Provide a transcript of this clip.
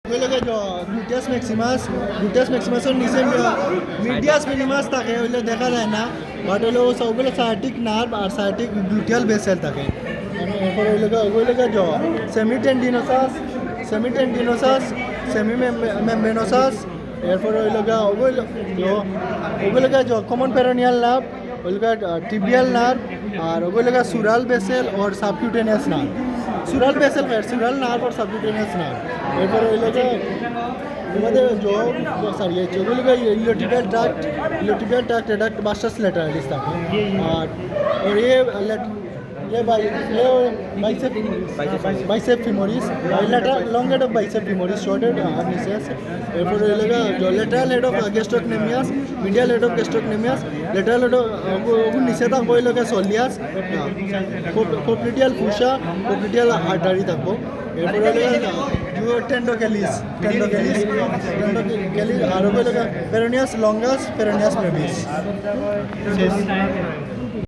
ওইগুলোকে gluteus ম্যাক্সিমাসের নিচে medias মিনিমাস থাকে, ওইগুলো দেখা যায় না, বাট হলো সবগুলো সায়াটিক নার্ভ আর সায়াটিক গ্লুটিয়াল ভেসেল থাকে। এরপর ওইগুলোকে সেমিটেন্ডিনোসাস, সেমি মেমব্রেনোসাস, এরপর ওইগুলোকে কমন পেরোনিয়াল নার্ভ, ওইগুলো টিবিয়াল নার্ভ, আর ওইগুলোকে সুরাল ভেসেল और সাবকিউটেনিয়াস নার্ভ। সুরাল ভেসেল সুরাল নার্ভ और সাবকিউটেনিয়াস নার্ভ। এরপর ওইগুলোকে আমাদের ওগুলোকে ইলোটিবিয়াল ট্রাক্ট এডাক্ট বাস্টাস ল্যাটারালিস থাকে। আর bicep femoris, long head of bicep femoris, short head আর নিচে আছে। এরপর lateral head of gastrocnemius, medial head of gastrocnemius, lateral head ওগুলো নিচে থাকবো ওইগুলোকে সলিয়াস, কোপ্লিটিয়াল ফুসা, কোপ্লিটিয়াল আর্টারি থাকবো। এরপর টেন্ডোক্যালিস আর ওগুলো পেরোনিয়াস লঙ্গাস, পেরোনিয়াস ব্রেভিস।